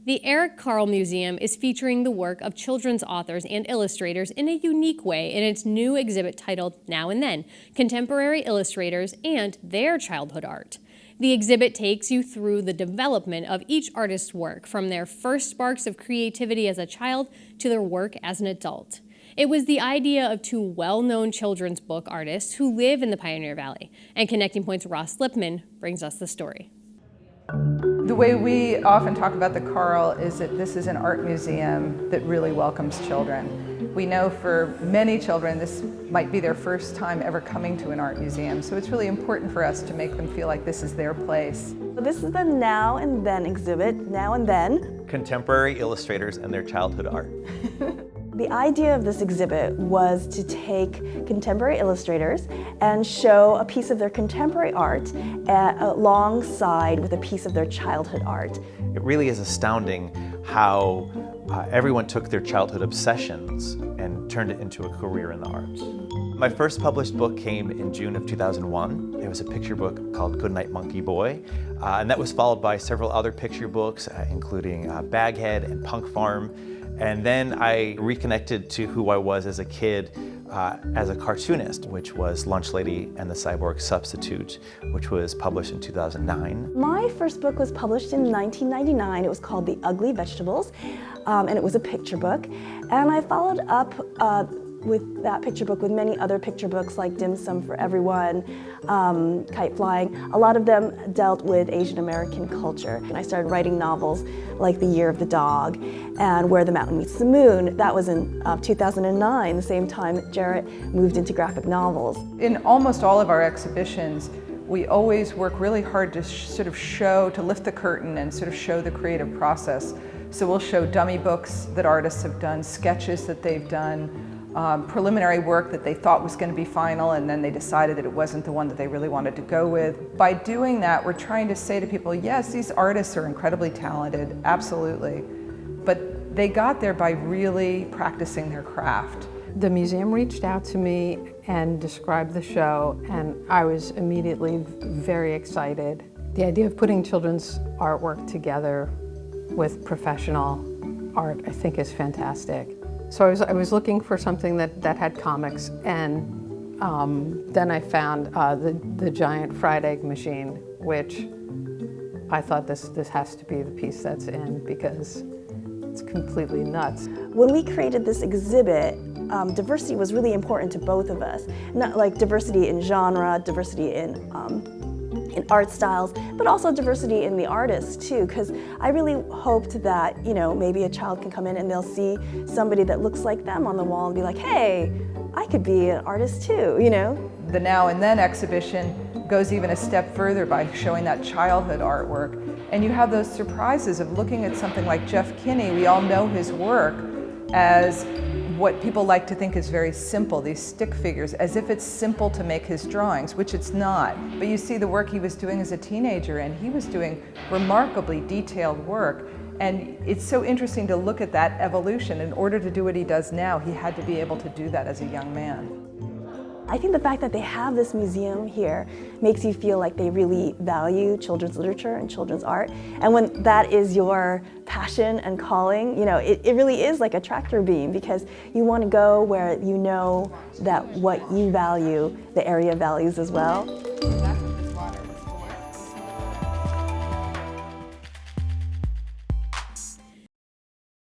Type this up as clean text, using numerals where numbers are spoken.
The Eric Carle Museum is featuring the work of children's authors and illustrators in a unique way in its new exhibit titled Now and Then, Contemporary Illustrators and Their Childhood Art. The exhibit takes you through the development of each artist's work, from their first sparks of creativity as a child to their work as an adult. It was the idea of two well-known children's book artists who live in the Pioneer Valley, and Connecting Point's Ross Lippman brings us the story. The way we often talk about the Carle is that this is an art museum that really welcomes children. We know for many children this might be their first time ever coming to an art museum, so it's really important for us to make them feel like this is their place. This is the Now and Then exhibit, Now and Then. Contemporary illustrators and their childhood art. The idea of this exhibit was to take contemporary illustrators and show a piece of their contemporary art alongside with a piece of their childhood art. It really is astounding how everyone took their childhood obsessions and turned it into a career in the arts. My first published book came in June of 2001. It was a picture book called Goodnight Monkey Boy, and that was followed by several other picture books, including Baghead and Punk Farm. And then I reconnected to who I was as a kid as a cartoonist, which was Lunch Lady and the Cyborg Substitute, which was published in 2009. My first book was published in 1999. It was called The Ugly Vegetables, and it was a picture book. And I followed up with that picture book with many other picture books like Dim Sum for Everyone, Kite Flying. A lot of them dealt with Asian American culture. And I started writing novels like The Year of the Dog and Where the Mountain Meets the Moon. That was in 2009, the same time Jarrett moved into graphic novels. In almost all of our exhibitions, we always work really hard to sort of show, to lift the curtain and sort of show the creative process. So we'll show dummy books that artists have done, sketches that they've done, preliminary work that they thought was going to be final, and then they decided that it wasn't the one that they really wanted to go with. By doing that, we're trying to say to people, yes, these artists are incredibly talented, absolutely, but they got there by really practicing their craft. The museum reached out to me and described the show, and I was immediately very excited. The idea of putting children's artwork together with professional art, I think, is fantastic. So I was looking for something that had comics, and then I found the giant fried egg machine, which I thought this has to be the piece that's in, because it's completely nuts. When we created this exhibit, diversity was really important to both of us. Not like diversity in genre, diversity in art styles, but also diversity in the artists too, because I really hoped that, you know, maybe a child can come in and they'll see somebody that looks like them on the wall and be like, hey, I could be an artist too, you know? The Now and Then exhibition goes even a step further by showing that childhood artwork. And you have those surprises of looking at something like Jeff Kinney. We all know his work as what people like to think is very simple, these stick figures, as if it's simple to make his drawings, which it's not. But you see the work he was doing as a teenager, and he was doing remarkably detailed work. And it's so interesting to look at that evolution. In order to do what he does now, he had to be able to do that as a young man. I think the fact that they have this museum here makes you feel like they really value children's literature and children's art. And when that is your passion and calling, you know, it really is like a tractor beam, because you want to go where you know that what you value, the area values as well.